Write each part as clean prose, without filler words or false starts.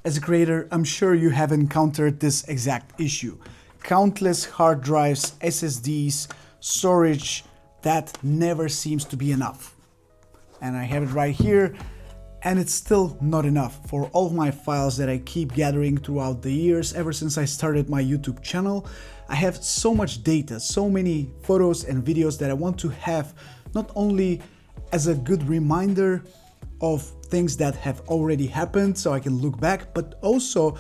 As a creator, I'm sure you have encountered this exact issue. Countless hard drives, SSDs, storage that never seems to be enough. And I have it right here, and it's still not enough for all of my files that I keep gathering throughout the years ever since I started my YouTube channel. I have so much data, so many photos and videos that I want to have not only as a good reminder of things that have already happened so I can look back, but also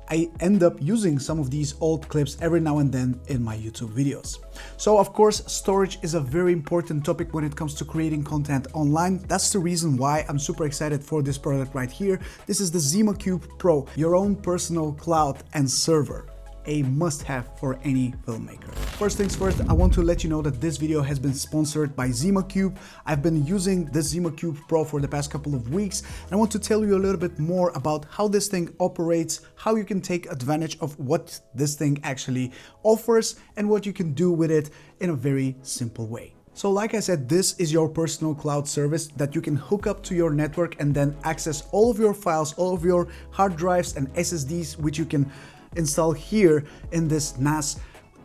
I end up using some of these old clips every now and then in my YouTube videos. So of course, storage is a very important topic when it comes to creating content online. That's the reason why I'm super excited for this product right here. This is the ZimaCube Pro, your own personal cloud and server. A must-have for any filmmaker. First things first, I want to let you know that this video has been sponsored by ZimaCube. I've been using this ZimaCube Pro for the past couple of weeks, and I want to tell you a little bit more about how this thing operates, how you can take advantage of what this thing actually offers, and what you can do with it in a very simple way. So like I said, this is your personal cloud service that you can hook up to your network and then access all of your files, all of your hard drives and SSDs, which you can install here in this NAS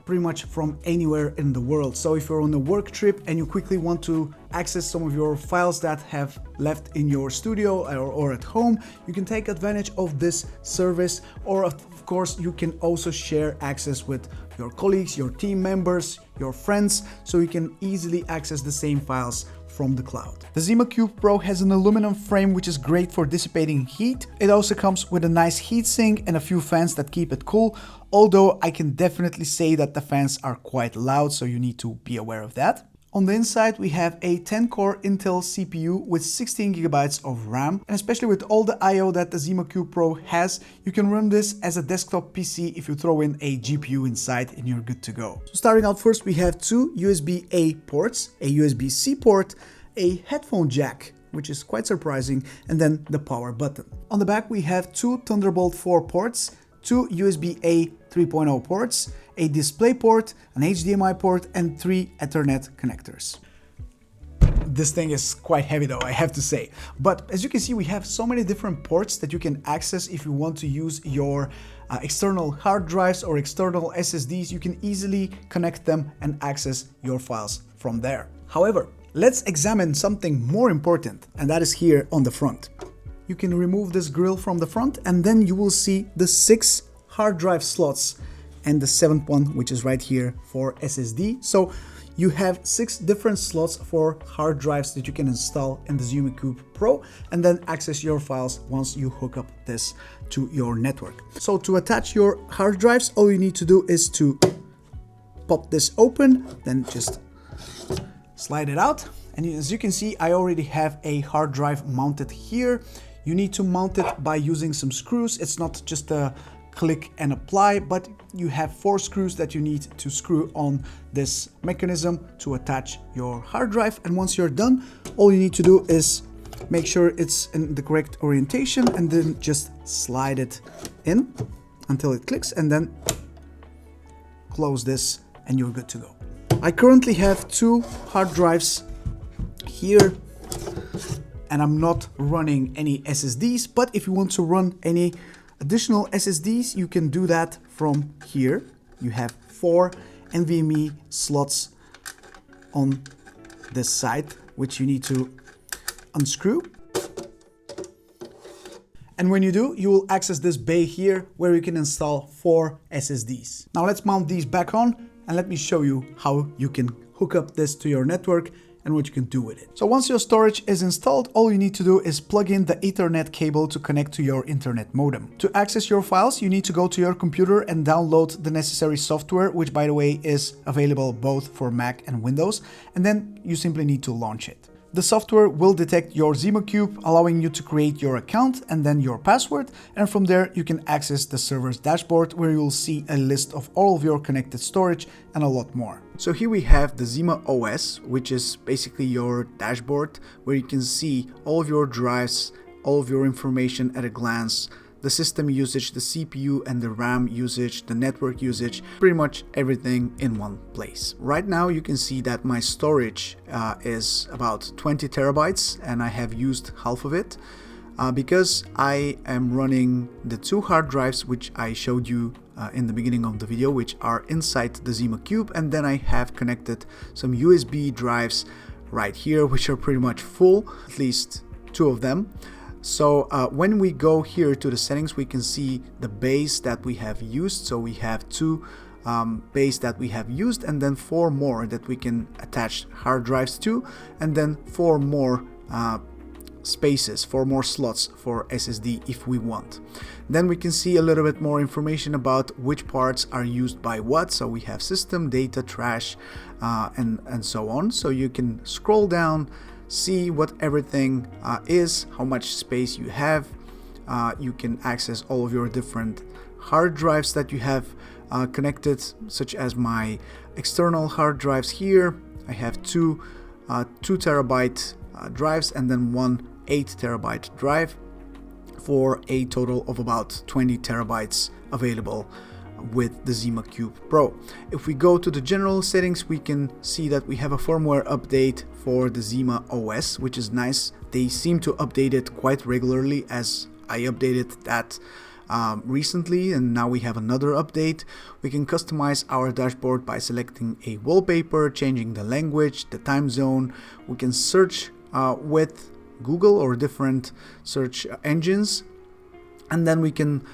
pretty much from anywhere in the world. So if you're on a work trip and you quickly want to access some of your files that have left in your studio or at home, you can take advantage of this service. Or of course, you can also share access with your colleagues, your team members, your friends, so you can easily access the same files from the cloud. The ZimaCube Pro has an aluminum frame which is great for dissipating heat. It also comes with a nice heatsink and a few fans that keep it cool, although I can definitely say that the fans are quite loud, so you need to be aware of that. On the inside, we have a 10-core Intel CPU with 16 GB of RAM, and especially with all the I/O that the ZimaCube Pro has, you can run this as a desktop PC if you throw in a GPU inside and you're good to go. So starting out first, we have two USB-A ports, a USB-C port, a headphone jack, which is quite surprising, and then the power button. On the back, we have two Thunderbolt 4 ports, two USB-A 3.0 ports, a display port, an HDMI port, and 3 Ethernet connectors. This thing is quite heavy though, I have to say. But as you can see, we have so many different ports that you can access if you want to use your external hard drives or external SSDs. You can easily connect them and access your files from there. However, let's examine something more important, and that is here on the front. You can remove this grill from the front, and then you will see the 6 hard drive slots and the 7th one, which is right here for SSD. So you have 6 different slots for hard drives that you can install in the ZimaCube Pro and then access your files once you hook up this to your network. So to attach your hard drives, all you need to do is to pop this open, then just slide it out. And as you can see, I already have a hard drive mounted here. You need to mount it by using some screws. It's not just a click and apply, but you have 4 screws that you need to screw on this mechanism to attach your hard drive. And once you're done, all you need to do is make sure it's in the correct orientation and then just slide it in until it clicks, and then close this and you're good to go. I currently have 2 hard drives here, and I'm not running any SSDs, but if you want to run any additional SSDs, you can do that from here. You have 4 NVMe slots on this side, which you need to unscrew. And when you do, you will access this bay here where you can install 4 SSDs. Now let's mount these back on and let me show you how you can hook up this to your network and what you can do with it. So once your storage is installed, all you need to do is plug in the Ethernet cable to connect to your internet modem. To access your files, you need to go to your computer and download the necessary software, which by the way is available both for Mac and Windows, and then you simply need to launch it. The software will detect your ZimaCube, allowing you to create your account and then your password, and from there you can access the server's dashboard where you'll see a list of all of your connected storage and a lot more. So here we have the Zima OS, which is basically your dashboard where you can see all of your drives, all of your information at a glance, the system usage, the CPU and the RAM usage, the network usage, pretty much everything in one place. Right now you can see that my storage is about 20 terabytes and I have used half of it. because I am running the 2 hard drives which I showed you in the beginning of the video, which are inside the ZimaCube, and then I have connected some USB drives right here which are pretty much full, at least 2 of them. So when we go here to the settings, we can see the base that we have used. So we have 2 base that we have used, and then 4 more that we can attach hard drives to, and then 4 more spaces, 4 more slots for SSD if we want. Then we can see a little bit more information about which parts are used by what. So we have system, data, trash, and so on. So you can scroll down, see what everything is, how much space you have. You can access all of your different hard drives that you have connected, such as my external hard drives here. I have 2 2TB drives and then 1 8TB drive, for a total of about 20 terabytes available with the ZimaCube Pro. If we go to the general settings, we can see that we have a firmware update for the Zima OS, which is nice. They seem to update it quite regularly, as I updated that recently, and now we have another update. We can customize our dashboard by selecting a wallpaper, changing the language, the time zone. We can search with Google or different search engines, and then we can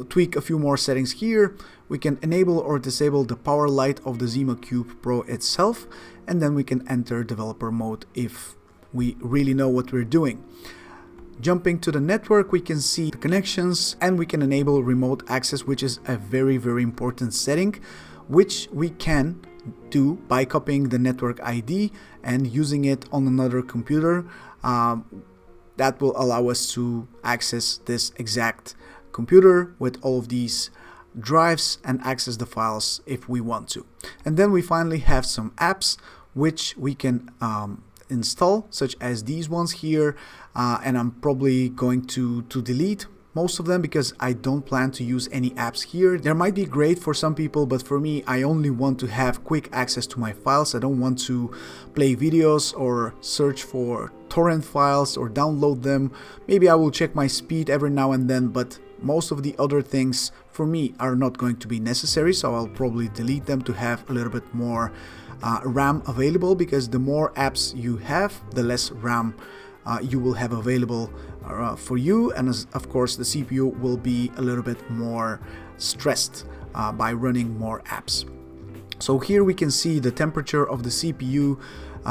tweak a few more settings here. We can enable or disable the power light of the ZimaCube Pro itself, and then we can enter developer mode if we really know what we're doing. Jumping to the network, we can see the connections, and we can enable remote access, which is a very important setting, which we can do by copying the network ID and using it on another computer. That will allow us to access this exact computer with all of these drives and access the files if we want to. And then we finally have some apps which we can install, such as these ones here, and I'm probably going to delete most of them because I don't plan to use any apps here. They might be great for some people, but for me, I only want to have quick access to my files. I don't want to play videos or search for torrent files or download them. Maybe I will check my speed every now and then, but most of the other things for me are not going to be necessary, so I'll probably delete them to have a little bit more RAM available, because the more apps you have, the less RAM you will have available for you, and of course the CPU will be a little bit more stressed by running more apps. So here we can see the temperature of the CPU,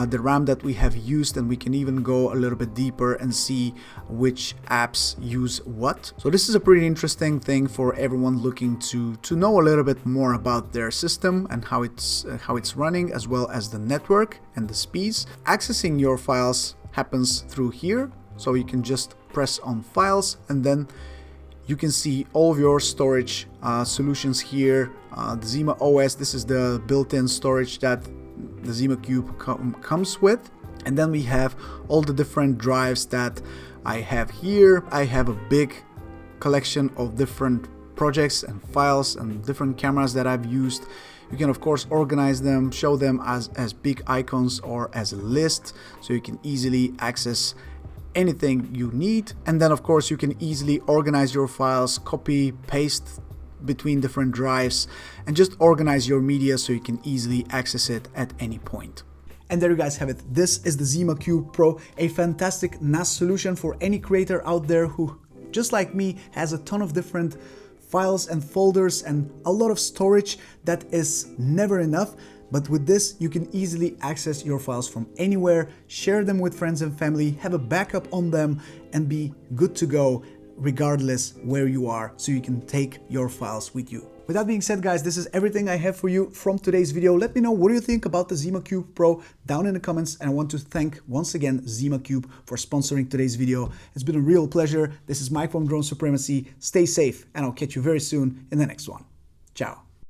the RAM that we have used, and we can even go a little bit deeper and see which apps use what. So this is a pretty interesting thing for everyone looking to know a little bit more about their system and how it's running, as well as the network and the speeds. Accessing your files happens through here, so you can just press on files, and then you can see all of your storage solutions here. The Zima OS, this is the built-in storage that the ZimaCube comes with, and then we have all the different drives that I have here. I have a big collection of different projects and files and different cameras that I've used. You can of course organize them, show them as big icons or as a list, so you can easily access anything you need. And then of course you can easily organize your files, copy, paste between different drives, and just organize your media so you can easily access it at any point. And there you guys have it. This is the ZimaCube Pro, a fantastic NAS solution for any creator out there who, just like me, has a ton of different files and folders and a lot of storage that is never enough. But with this, you can easily access your files from anywhere, share them with friends and family, have a backup on them, and be good to go regardless where you are, so you can take your files with you. With that being said, guys, this is everything I have for you from today's video. Let me know what do you think about the ZimaCube Pro down in the comments, and I want to thank once again ZimaCube for sponsoring today's video. It's been a real pleasure. This is Mike from Drone Supremacy. Stay safe, and I'll catch you very soon in the next one. Ciao.